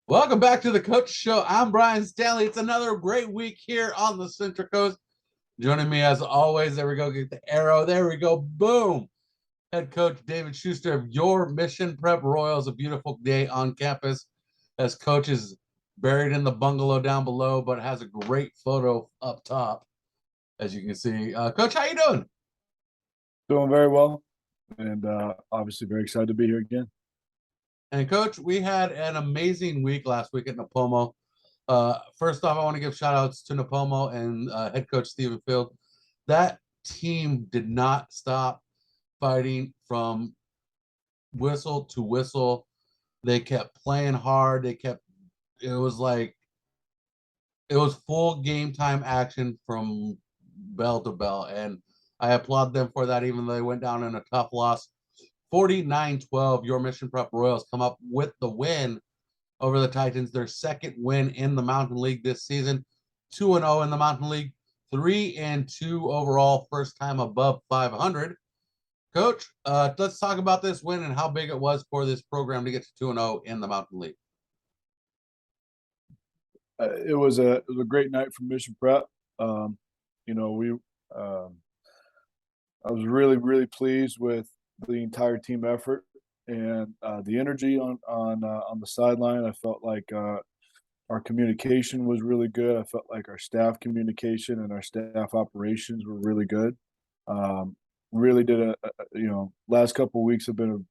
Welcome back to the Coach Show. I'm Brian Stanley. It's another great week here on the Central Coast. Joining me as always, there we go, get the arrow. There we go, boom. Head coach David Schuster of your Mission Prep Royals. A beautiful day on campus as coach is buried in the bungalow down below, but has a great photo up top, as you can see. Coach, how you doing? Doing very well, and obviously very excited to be here again. And coach, we had an amazing week last week at Nipomo. First off, I want to give shout outs to Nipomo and head coach Stephen Field. That team did not stop fighting from whistle to whistle. They kept playing hard. It was like, it was full game time action from bell to bell. And I applaud them for that, even though they went down in a tough loss. 49-12, your Mission Prep Royals come up with the win over the Titans, their second win in the Mountain League this season, 2-0 in the Mountain League, 3-2 overall, first time above 500. Coach, let's talk about this win and how big it was for this program to get to 2-0 in the Mountain League. It was a great night for Mission Prep. You know, I was really pleased with the entire team effort and the energy on the sideline. I felt like our communication was really good. I felt like our staff communication and our staff operations were really good. Really did last couple of weeks have been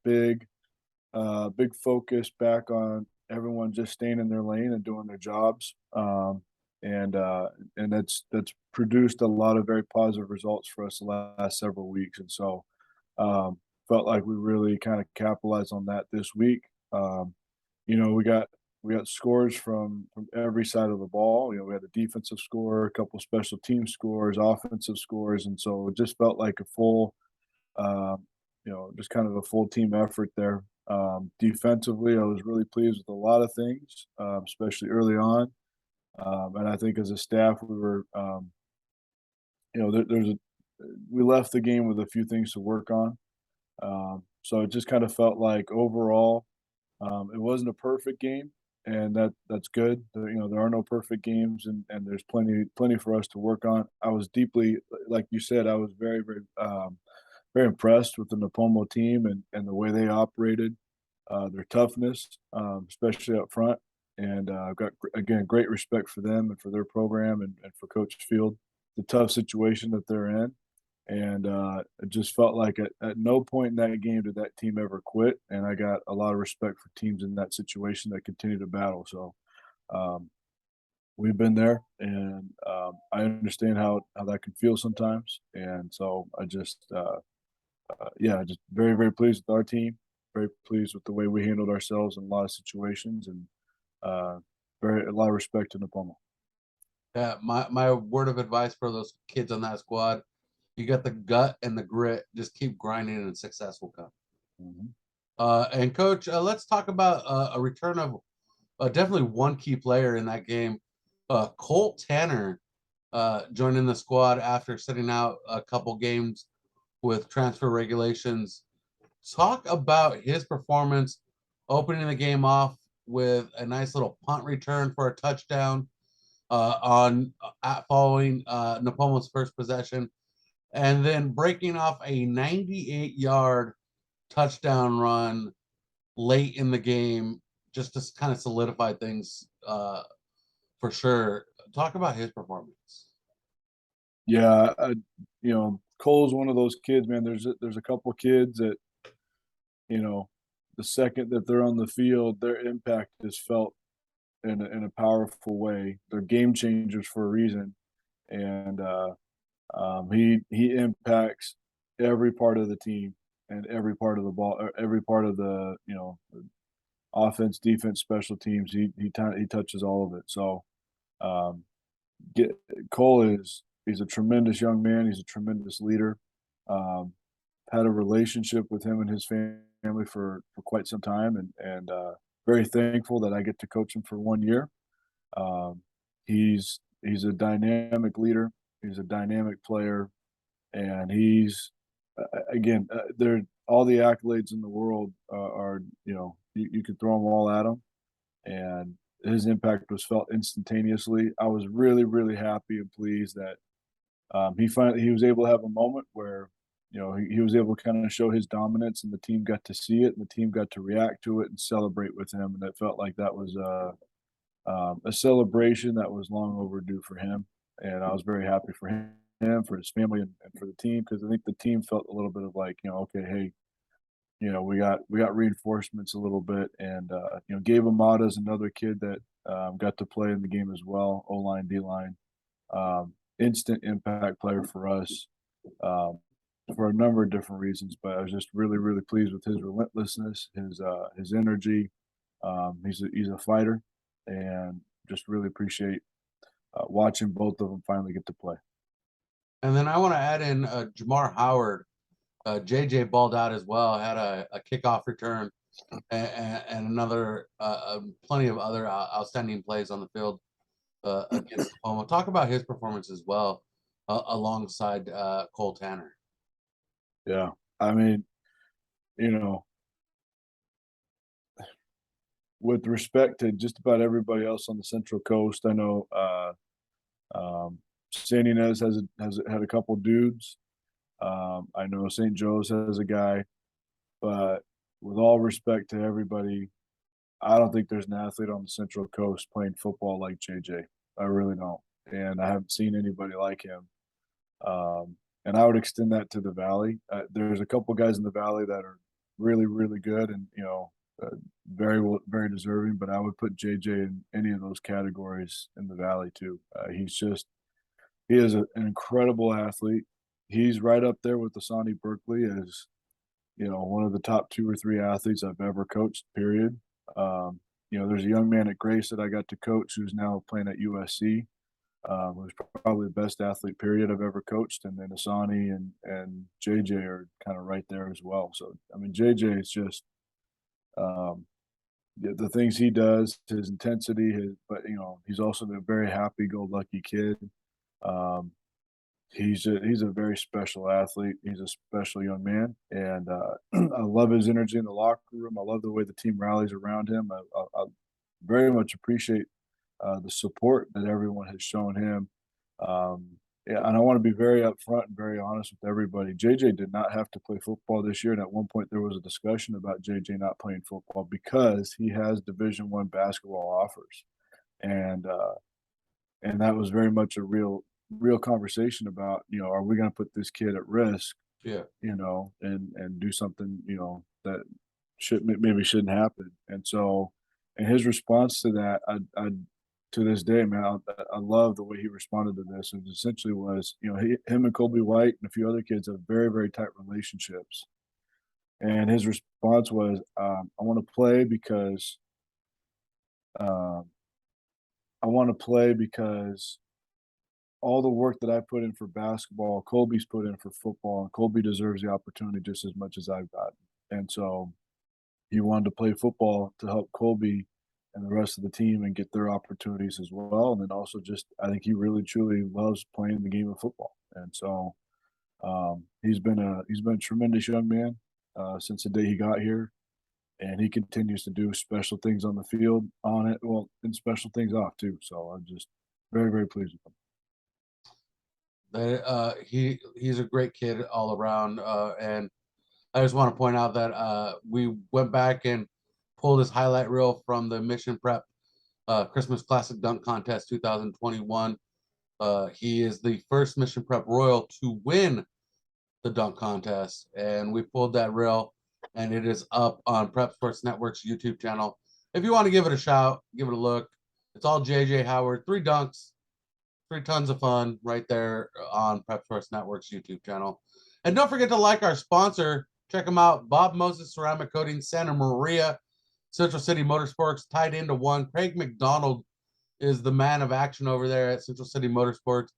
a big focus back on everyone just staying in their lane and doing their jobs. And that's produced a lot of very positive results for us the last several weeks. And so felt like we really kind of capitalized on that this week. You know, we got scores from every side of the ball. You know, we had a defensive score, a couple special team scores, offensive scores, and so it just felt like a full, just kind of a full team effort there. Defensively, I was really pleased with a lot of things, especially early on. And I think as a staff, we were, we left the game with a few things to work on. So it just kind of felt like overall, it wasn't a perfect game, and that's good. There are no perfect games, and there's plenty for us to work on. I was deeply, like you said, I was very impressed with the Nipomo team and the way they operated, their toughness, especially up front. And I've got, again, great respect for them and for their program and for Coach Field, the tough situation that they're in. And it just felt like at no point in that game did that team ever quit. And I got a lot of respect for teams in that situation that continue to battle. So um, we've been there, and I understand how that can feel sometimes. And so just very pleased with our team, very pleased with the way we handled ourselves in a lot of situations, and uh, a lot of respect to Nipomo. Yeah, my word of advice for those kids on that squad: you got the gut and the grit. Just keep grinding, and success will come. Mhm. And coach, let's talk about a return of definitely one key player in that game, Colt Tanner, joining the squad after sitting out a couple games with transfer regulations. Talk about his performance, opening the game off with a nice little punt return for a touchdown on following Napomo's first possession, and then breaking off a 98-yard touchdown run late in the game just to kind of solidify things for sure. Talk about his performance. Yeah, Cole's one of those kids, man. There's a couple kids that you know, the second that they're on the field, their impact is felt in a powerful way. They're game changers for a reason, and he impacts every part of the team and every part of the ball, or every part of the offense, defense, special teams. He touches all of it. So um, get Cole is he's a tremendous young man. He's a tremendous leader. Um, had a relationship with him and his family for quite some time, and very thankful that I get to coach him for 1 year. Um, he's a dynamic leader. He's a dynamic player, and he's again there. All the accolades in the world are you could throw them all at him, and his impact was felt instantaneously. I was really, really happy and pleased that he was able to have a moment where he was able to kind of show his dominance, and the team got to see it, and the team got to react to it and celebrate with him, and it felt like that was a celebration that was long overdue for him, and I was very happy for him, for his family, and for the team, because I think the team felt a little bit of like, okay, hey, we got reinforcements a little bit, and Gabe Ahumada is another kid that got to play in the game as well, O line, D line, instant impact player for us. For a number of different reasons, but I was just really, really pleased with his relentlessness, his energy. He's a fighter, and just really appreciate watching both of them finally get to play. And then I want to add in Jamar Howard. JJ balled out as well, had a kickoff return and another plenty of other outstanding plays on the field against Nipomo. Talk about his performance as well alongside Cole Tanner. Yeah, I mean, you know, with respect to just about everybody else on the Central Coast, I know San Ynez has had a couple dudes. I know St. Joe's has a guy, but with all respect to everybody, I don't think there's an athlete on the Central Coast playing football like JJ. I really don't, and I haven't seen anybody like him. And I would extend that to the Valley. There's a couple guys in the Valley that are really, really good, and very deserving. But I would put JJ in any of those categories in the Valley too. He is an incredible athlete. He's right up there with Asani Berkeley as one of the top 2 or 3 athletes I've ever coached. Period. There's a young man at Grace that I got to coach who's now playing at USC. Who's probably the best athlete period I've ever coached, and then Asani and JJ are kind of right there as well. So I mean, JJ is just the things he does, his intensity, but he's also a very happy-go-lucky kid. Um, he's a very special athlete. He's a special young man, and I love his energy in the locker room. I love the way the team rallies around him. I very much appreciate the support that everyone has shown him. Yeah, and I want to be very upfront and very honest with everybody. JJ did not have to play football this year, and at one point there was a discussion about JJ not playing football because he has Division I basketball offers, and that was very much a real conversation about are we going to put this kid at risk? Yeah, and do something that maybe shouldn't happen, and so. And his response to that, I to this day, man, I love the way he responded to this. And essentially was, him and Colby White and a few other kids have very, very tight relationships. And his response was, I want to play because I want to play because all the work that I put in for basketball, Colby's put in for football, and Colby deserves the opportunity just as much as I've gotten. And so he wanted to play football to help Colby and the rest of the team and get their opportunities as well. And then also just, I think he really truly loves playing the game of football. And so he's been a tremendous young man since the day he got here, and he continues to do special things on the field, on it, well, and special things off too. So I'm just very, very pleased with him. He's a great kid all around, and I just want to point out that we went back and pulled his highlight reel from the Mission Prep Christmas Classic Dunk Contest 2021. He is the first Mission Prep Royal to win the dunk contest, and we pulled that reel, and it is up on Prep Sports Network's YouTube channel. If you want to give it a shout, give it a look. It's all JJ Howard, 3 dunks, 3 tons of fun right there on Prep Sports Network's YouTube channel. And don't forget to like our sponsor. Check them out. Bob Moses Ceramic Coating, Santa Maria, Central City Motorsports, tied into one. Craig McDonald is the man of action over there at Central City Motorsports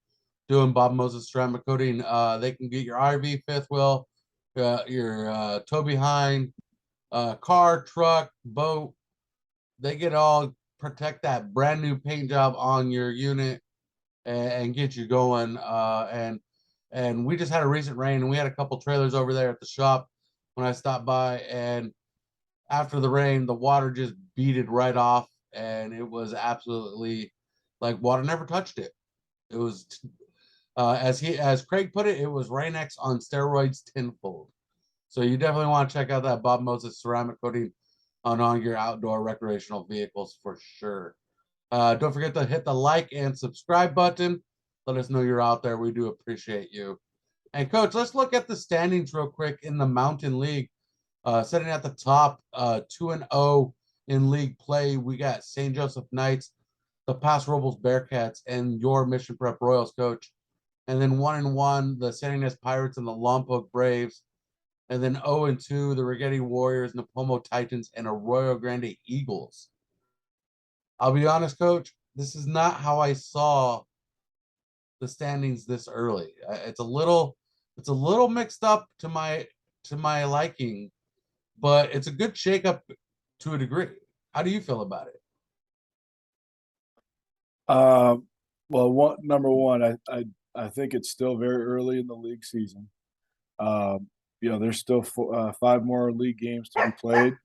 doing Bob Moses Ceramic Coating. They can get your RV, fifth wheel, your tow behind, car, truck, boat. They get all protect that brand new paint job on your unit and get you going. And we just had a recent rain, and we had a couple trailers over there at the shop when I stopped by, and after the rain, the water just beat it right off, and it was absolutely like water never touched it. It was, as Craig put it, it was Rain-X on steroids tenfold. So you definitely want to check out that Bob Moses ceramic coating on all your outdoor recreational vehicles for sure. Don't forget to hit the like and subscribe button. Let us know you're out there. We do appreciate you. And Coach, let's look at the standings real quick in the Mountain League. Sitting at the top, 2-0 in league play, we got St. Joseph Knights, the Paso Robles Bearcats, and your Mission Prep Royals, Coach. And then 1-1, the San Ynez Pirates and the Lompoc Braves. And then 0-2, the Rigetti Warriors, Nipomo Titans, and Arroyo Grande Eagles. I'll be honest, Coach, this is not how I saw the standings this early. It's a little mixed up to my liking, but it's a good shakeup to a degree. How do you feel about it? Well, number one, I think it's still very early in the league season. There's still 5 more league games to be played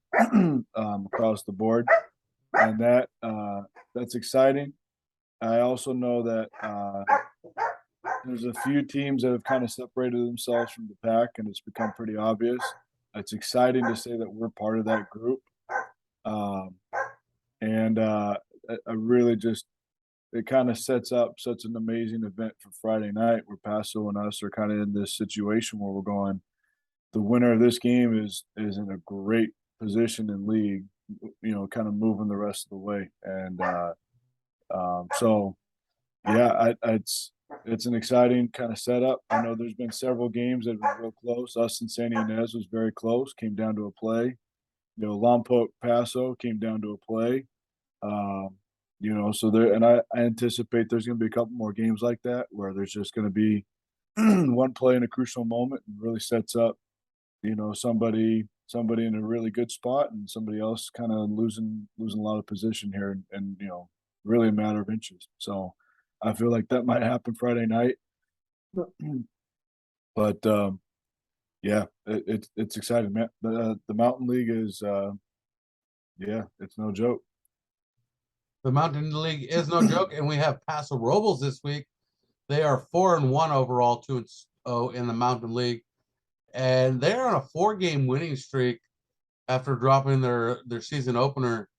across the board, and that's exciting. I also know that there's a few teams that have kind of separated themselves from the pack, and it's become pretty obvious. It's exciting to say that we're part of that group, and I really just it kind of sets up such an amazing event for Friday night, where Paso and us are kind of in this situation where we're going. The winner of this game is in a great position in league, kind of moving the rest of the way, and so yeah, it's an exciting kind of setup. I know there's been several games that have been real close. Us and San Ynez was very close, came down to a play. Lompoc Paso came down to a play. So there, and I anticipate there's going to be a couple more games like that where there's just going to be one play in a crucial moment and really sets up, somebody in a really good spot and somebody else kind of losing a lot of position here, and really a matter of inches. So I feel like that might happen Friday night, but yeah, it's exciting, man. The Mountain League is it's no joke. The Mountain League is no joke, and we have Paso Robles this week. They are 4-1 overall, 2-0 in the Mountain League, and they're on a 4-game winning streak after dropping their season opener.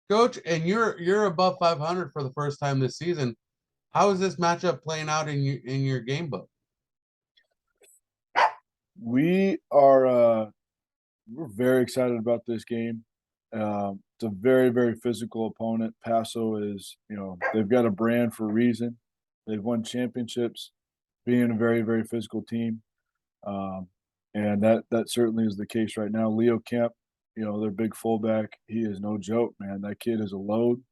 Coach, and you're above 500 for the first time this season. How is this matchup playing out in your game book? We are we're very excited about this game. It's a very, very physical opponent. Paso is, they've got a brand for a reason. They've won championships, being a very, very physical team, and that certainly is the case right now. Leo Kemp, their big fullback, he is no joke, man. That kid is a load,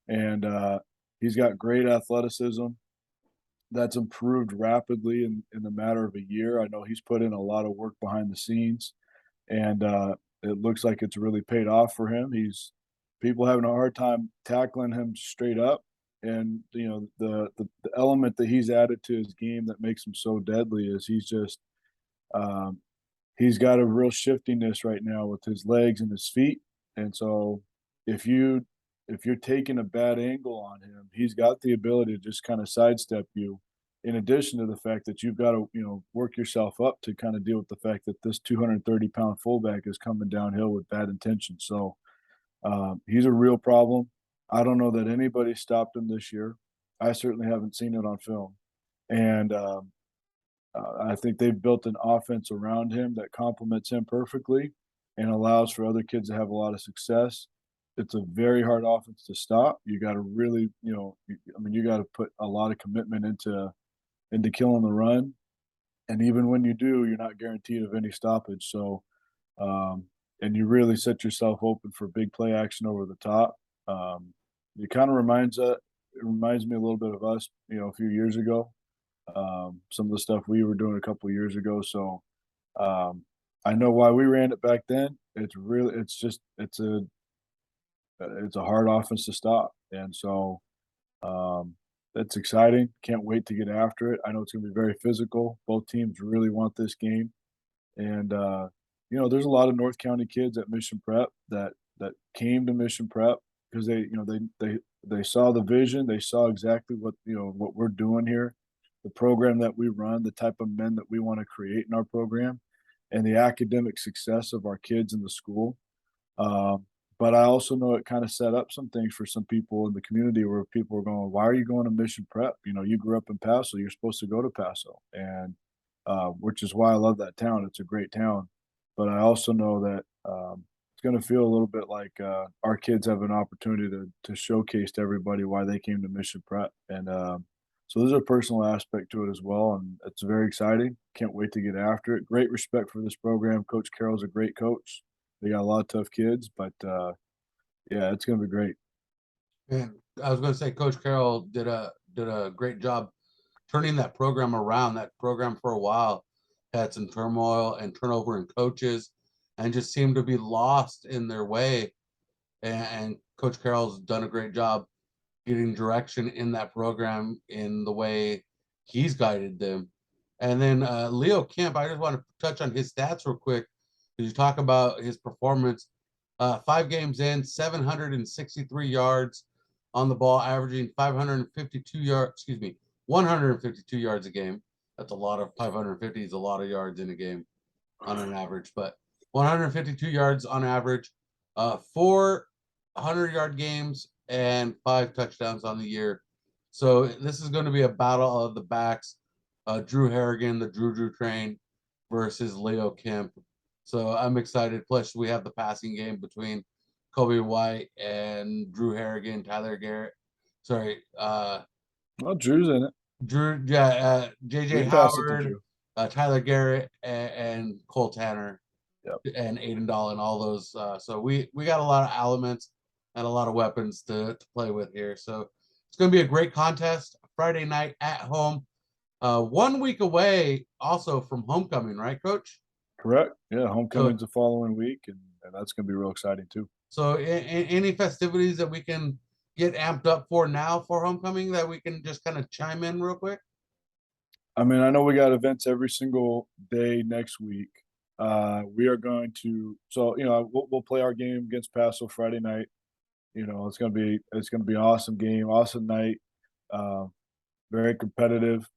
and he's got great athleticism. That's improved rapidly in the matter of a year. I know he's put in a lot of work behind the scenes, and it looks like it's really paid off for him. He's people having a hard time tackling him straight up, and the element that he's added to his game that makes him so deadly is um, he's got a real shiftiness right now with his legs and his feet, and so if you if you're taking a bad angle on him, he's got the ability to just kind of sidestep you. In addition to the fact that you've got to, work yourself up to kind of deal with the fact that this 230-pound fullback is coming downhill with bad intentions. So he's a real problem. I don't know that anybody stopped him this year. I certainly haven't seen it on film, and I think they've built an offense around him that complements him perfectly and allows for other kids to have a lot of success. It's a very hard offense to stop. You got to really, you got to put a lot of commitment into killing the run. And even when you do, you're not guaranteed of any stoppage. So, and you really set yourself open for big play action over the top. It kind of reminds me a little bit of us, a few years ago. Some of the stuff we were doing a couple of years ago. So, I know why we ran it back then. It's a hard offense to stop, and so that's exciting. Can't wait to get after it. I know it's going to be very physical. Both teams really want this game, and there's a lot of North County kids at Mission Prep that came to Mission Prep because they saw the vision, they saw exactly what we're doing here, the program that we run, the type of men that we want to create in our program, and the academic success of our kids in the school. Um, but I also know it kind of set up some things for some people in the community where people are going, "Why are you going to Mission Prep? You grew up in Paso. You're supposed to go to Paso," and which is why I love that town. It's a great town, but I also know that it's going to feel a little bit like our kids have an opportunity to showcase to everybody why they came to Mission Prep, and so there's a personal aspect to it as well, and it's very exciting. Can't wait to get after it. Great respect for this program. Coach Carroll's a great coach. They got a lot of tough kids, but yeah, it's gonna be great. And I was going to say, Coach Carroll did a great job turning that program around. That program for a while had some turmoil and turnover in coaches, and just seemed to be lost in their way. And Coach Carroll's done a great job getting direction in that program in the way he's guided them. And then Leo Kemp, I just want to touch on his stats real quick. Because you talk about his performance. 5 games in, 763 yards on the ball, averaging 552 yards, 152 yards a game. That's a lot of 550 is a lot of yards in a game on an average, but 152 yards on average, 400-yard games, and 5 touchdowns on the year. So this is going to be a battle of the backs. Drew Harrigan, the Drew train, versus Leo Kemp. So I'm excited. Plus, we have the passing game between Kobe White and Drew Harrigan, Tyler Garrett. Sorry, Well, Drew's in it. Drew, yeah, We JJ can pass it to Howard, Drew. Tyler Garrett, and Cole Tanner, Yep. and Aiden Dahl, and all those. So we got a lot of elements and a lot of weapons to play with here. So it's going to be a great contest. Friday night at home. 1 week away also from homecoming, right, Coach? Correct. Yeah, So homecoming's the following week, and that's gonna be real exciting too. so any festivities that we can get amped up for now for homecoming that we can just kind of chime in real quick? I mean, I know we got events every single day next week. We are going to, so we'll play our game against Paso Friday night. It's gonna be an awesome game, awesome night, uh, very competitive.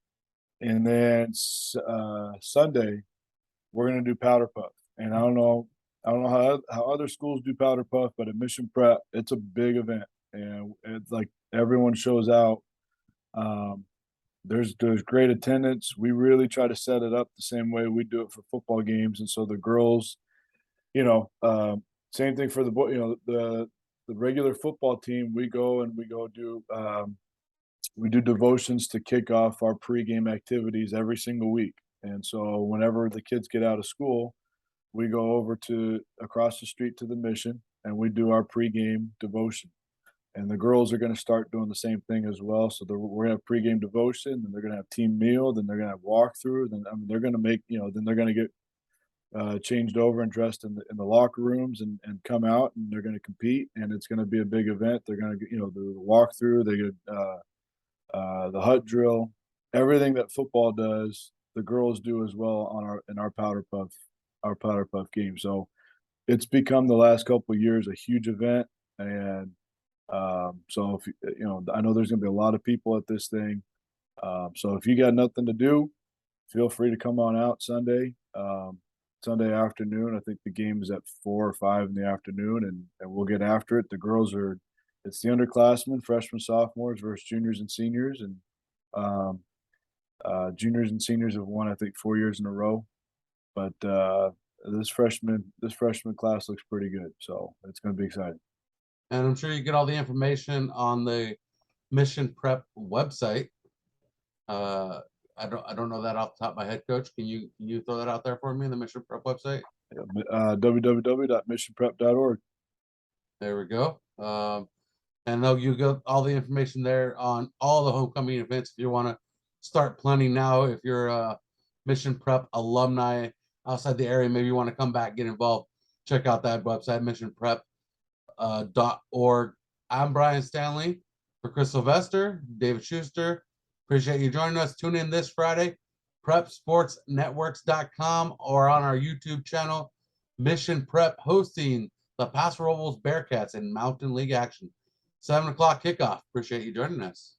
And then Sunday we're gonna do powder puff, and I don't know how other schools do powder puff, but at Mission Prep it's a big event, and it's like everyone shows out. Um, there's great attendance. We really try to set it up the same way we do it for football games, and so the girls, you know, same thing for the boy. The regular football team. We do devotions to kick off our pregame activities every single week, and so whenever the kids get out of school, we go over to across the street to the Mission, and we do our pregame devotion, and the girls are going to start doing the same thing as well. So we're going to have pregame devotion, and they're going to have team meal, then they're going to have walkthrough, then they're going to then they're going to get changed over and dressed in the locker rooms and come out, and they're going to compete, and it's going to be a big event. They're going to do the walkthrough, they get the hut drill, everything that football does, the girls do as well in our powder puff game. So it's become the last couple of years a huge event, and so if I know there's going to be a lot of people at this thing. So if you got nothing to do, feel free to come on out Sunday. Sunday afternoon. I think the game is at 4 or 5 in the afternoon, and we'll get after it. It's the underclassmen, freshmen, sophomores versus juniors and seniors, and um, juniors and seniors have won I think 4 years in a row. But this freshman class looks pretty good, so it's going to be exciting. And I'm sure you get all the information on the Mission Prep website. I don't know that off the top of my head, Coach. Can you throw that out there for me, the Mission Prep website? www.missionprep.org. There we go. And you get all the information there on all the homecoming events. If you want to start planning now, if you're a Mission Prep alumni outside the area, maybe you want to come back, get involved, check out that website, missionprep.org. I'm Brian Stanley for Chris Sylvester, David Schuster. Appreciate you joining us. Tune in this Friday, prepsportsnetworks.com, or on our YouTube channel, Mission Prep hosting the Paso Robles Bearcats in Mountain League action. 7 o'clock kickoff. Appreciate you joining us.